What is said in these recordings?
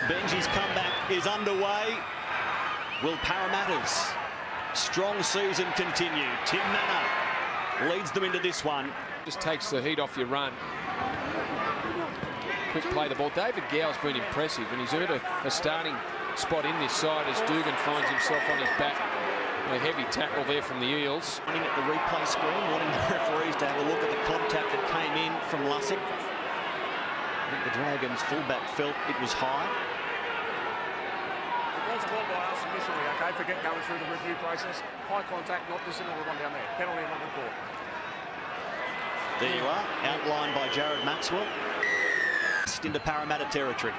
Benji's comeback is underway. Will Parramatta's strong season continue? Tim Manor leads them into this one. Just takes the heat off your run. Quick play the ball. David Gow's been impressive, and he's earned a starting spot in this side as Dugan finds himself on his back. A heavy tackle there from the Eels. Running at the replay screen, wanting the referees to have a look at the contact that came in from Lussick. I think the Dragons fullback felt it was high. It was called by us initially, okay? Forget going through the review process. High contact, not dissimilar to the one down there. Penalty, not report. There you are, outlined by Jared Maxwell. Into Parramatta territory.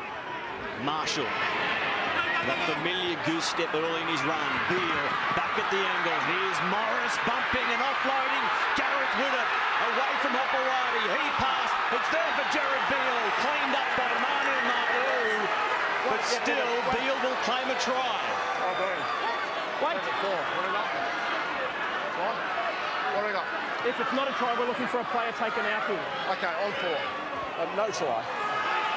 Marshall. That familiar goose step early in his run. Beale back at the angle. Here's Morris bumping and offloading. Gareth Widdop away from Hopewadi. He passed. It's there for Jared Beale. Cleaned up by Manu Ma'u. But still, Beale will claim a try. Oh, boy. Wait. What have we got? What? What have we got? If it's not a try, we're looking for a player taken out here. Okay, on 4. No try.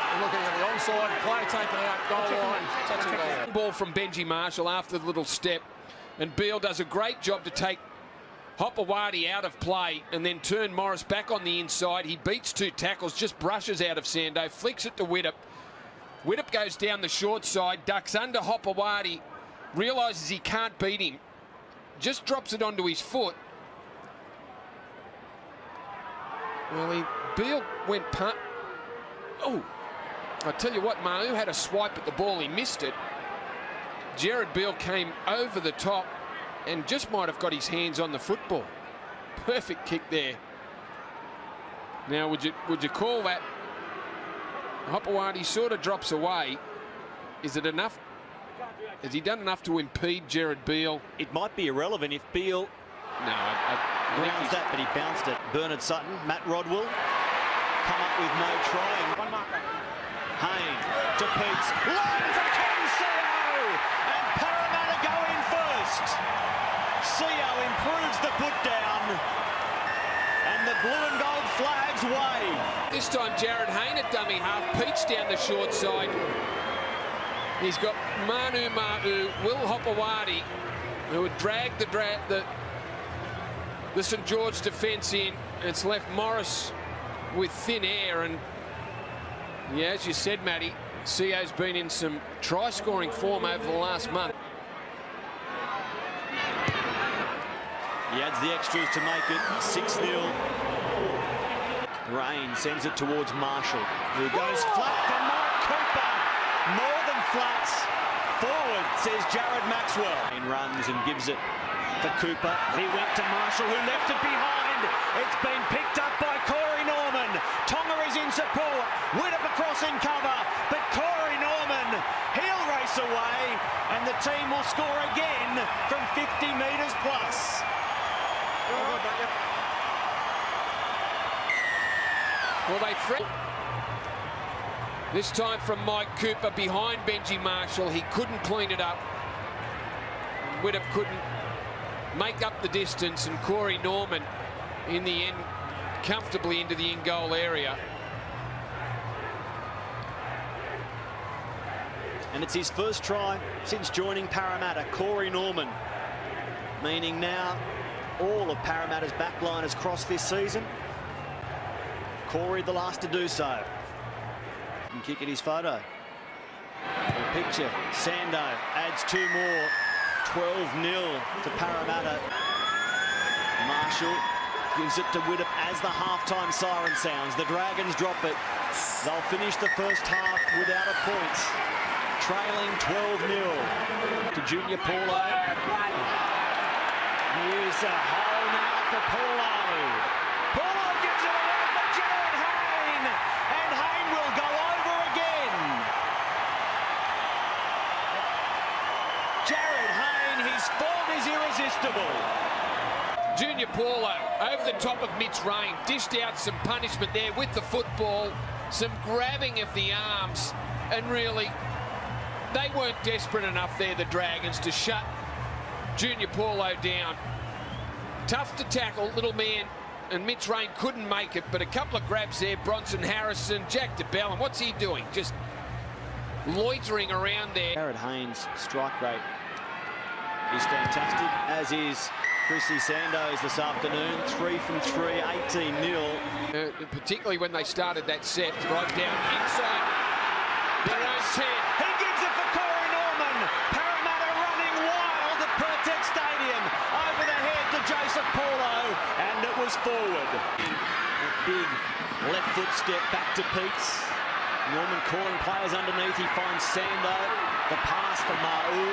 We're looking at the onside, player taken out, goal line, touching goal line. Ball from Benji Marshall after the little step, and Beale does a great job to take Hopewadi out of play and then turn Morris back on the inside. He beats 2 tackles, just brushes out of Sando, flicks it to Widdop. Widdop goes down the short side, ducks under Hopewadi, realises he can't beat him, just drops it onto his foot. Well, Beale went oh, I tell you what, Ma'u had a swipe at the ball, he missed it. Jared Beale came over the top and just might have got his hands on the football. Perfect kick there. Now, would you call that? Hopewadi sort of drops away. Is it enough? Has he done enough to impede Jared Beale? It might be irrelevant if Beale grounds that, but he bounced it. Bernard Sutton, Matt Rodwell, come up with no try. One marker. Hayne to Peets. Line for Ken Seo! And Parramatta go in first. Seo improves the put down. And the blue and gold flags wave. This time Jared Hayne at dummy half. Peets down the short side. He's got Manu Ma'u, Will Hopewadi, who had dragged the St George defence in. It's left Morris with thin air, and yeah, as you said, Matty, Seo's been in some try-scoring form over the last month. He adds the extras to make it 6-0. Rain sends it towards Marshall, who goes flat for Mike Cooper. More than flats. Forward, says Jared Maxwell. And runs and gives it for Cooper. He went to Marshall, who left it behind. It's been picked up by Corey Norman. Tonga is in support. Widdop across in cover. But Corey Norman, he'll race away. And the team will score again from 50 metres plus. Well, they threat. This time from Mike Cooper behind Benji Marshall. He couldn't clean it up. Widdop couldn't make up the distance, and Corey Norman in the end comfortably into the in-goal area. And it's his first try since joining Parramatta, Corey Norman. Meaning now all of Parramatta's backline has crossed this season. Corey the last to do so. And kick at his photo. The picture, Sando adds 2 more. 12-0 to Parramatta. Marshall gives it to Widdop as the halftime siren sounds. The Dragons drop it. They'll finish the first half without a point. Trailing 12-0 to Junior Paulo. Here's a hole now for Paulo. Paulo gives it away for Jared Hayne. And Hayne will go over again. Jared Hayne, his form is irresistible. Junior Paulo over the top of Mitch Rain, dished out some punishment there with the football, some grabbing of the arms, and really they weren't desperate enough there, the Dragons, to shut Junior Paulo down. Tough to tackle, little man, and Mitch Rain couldn't make it, but a couple of grabs there. Bronson Harrison, Jack DeBellin, what's he doing? Just loitering around there. Jared Haynes' strike rate is fantastic, as is Chrissy Sandoz this afternoon. 3 from 3, 18-0. Particularly when they started that set, right down inside their own 10. He gives it for Corey Norman. Parramatta running wild at Pertec Stadium. Over the head to Joseph Paulo, and it was forward. A big left foot step back to Peets. Norman calling players underneath. He finds Sando. The pass for Ma'u.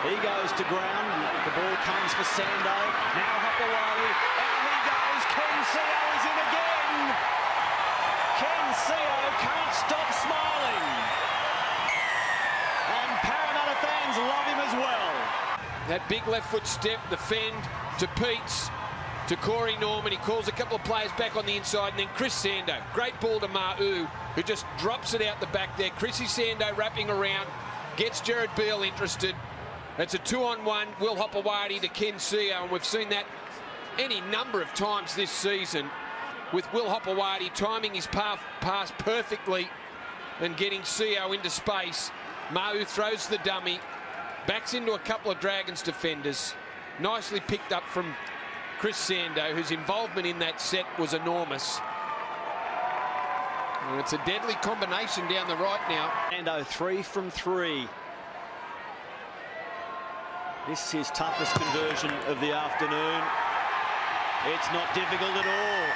He goes to ground. The ball comes for Sando. Now Hopewadi. Out he goes. Ken Seo is in again. Ken Seo can't stop smiling. And Parramatta fans love him as well. That big left foot step, the fend to Peets, to Corey Norman. He calls a couple of players back on the inside, and then Chris Sando. Great ball to Ma'u, who just drops it out the back there. Chrissy Sando wrapping around, gets Jared Beale interested. It's a 2-on-1, Will Hopewadi to Ken Seo, and we've seen that any number of times this season with Will Hopewadi timing his pass perfectly and getting Seo into space. Ma'u throws the dummy, backs into a couple of Dragons defenders. Nicely picked up from Chris Sando, whose involvement in that set was enormous. And it's a deadly combination down the right now. Sando 3 from 3. This is his toughest conversion of the afternoon. It's not difficult at all.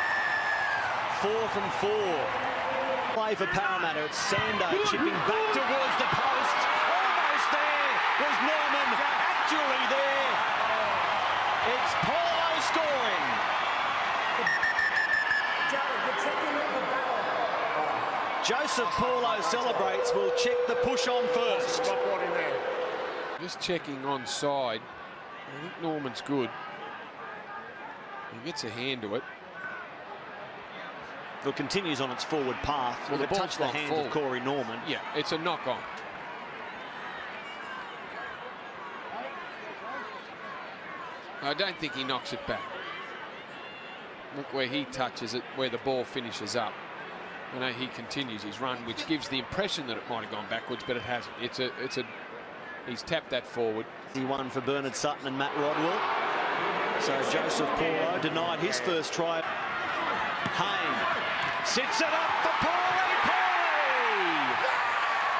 4 from 4. Play for Parramatta. It's Sando chipping back towards the post. Almost there was Norman. Actually there. It's Paulo scoring. Joseph Paulo celebrates. We'll check the push on first. Just checking on side. I think Norman's good. He gets a hand to it. It continues on its forward path. Well, the it touched the ball's hands forward. of Corey Norman. Yeah, it's a knock on. I don't think he knocks it back. Look where he touches it, where the ball finishes up. I know he continues his run, which gives the impression that it might have gone backwards, but it hasn't. He's tapped that forward. He won for Bernard Sutton and Matt Rodwell. So Joseph Paulo denied his first try. Hayne sits it up for Paulie.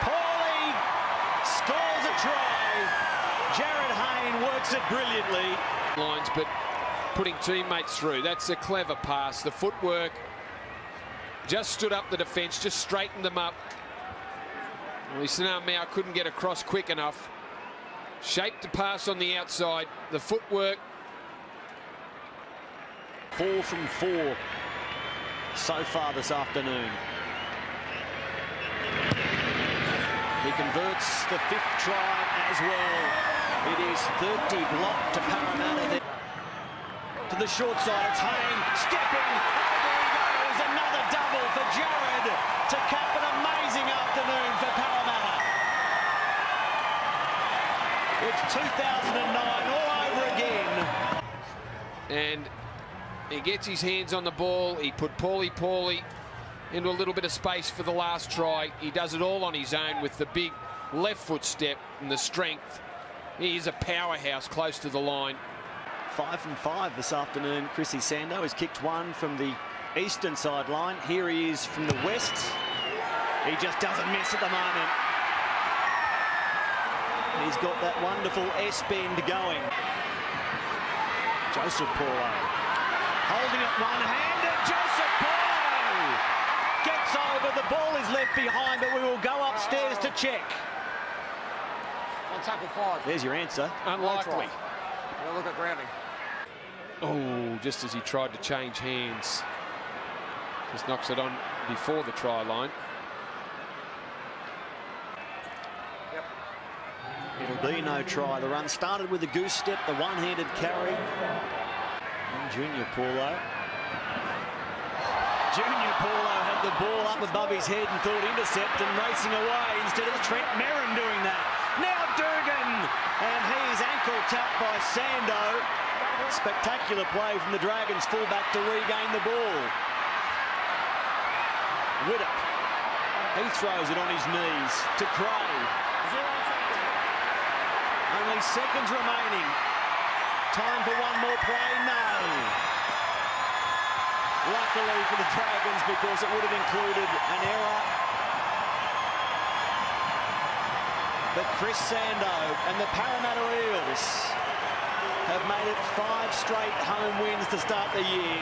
Paulie scores a try. Jared Hayne works it brilliantly. Lines, but putting teammates through. That's a clever pass. The footwork just stood up the defence, just straightened them up. Well, Sinamau couldn't get across quick enough. Shaped the pass on the outside. The footwork. 4 from 4 so far this afternoon. He converts the 5th try as well. It is 30 block to Parramatta. To the short side, it's Hayne stepping. Over he goes. Another double for Jared to cap an amazing afternoon for Parramatta. It's 2009 all over again. And he gets his hands on the ball. He put Paulie into a little bit of space for the last try. He does it all on his own with the big left foot step and the strength. He is a powerhouse close to the line. 5 from 5 this afternoon. Chrissy Sando has kicked one from the eastern sideline. Here he is from the west. He just doesn't miss at the moment. He's got that wonderful S-bend going. Joseph Paulo holding it one-handed. Joseph Paulo gets over. The ball is left behind, but we will go upstairs to check. On tackle 5. There's your answer. Unlikely. We'll look at grounding. Oh, just as he tried to change hands. Just knocks it on before the try line. It'll be no try. The run started with a goose step, the one-handed carry. And Junior Paulo had the ball up above his head and thought intercept and racing away. Instead of Trent Merrin doing that. Now Dugan, and he's ankle tapped by Sando. Spectacular play from the Dragons fullback to regain the ball. Widdop He throws it on his knees to Cray. Only seconds remaining. Time for one more play? No. Luckily for the Dragons, because it would have included an error. But Chris Sando and the Parramatta Eels have made it 5 straight home wins to start the year.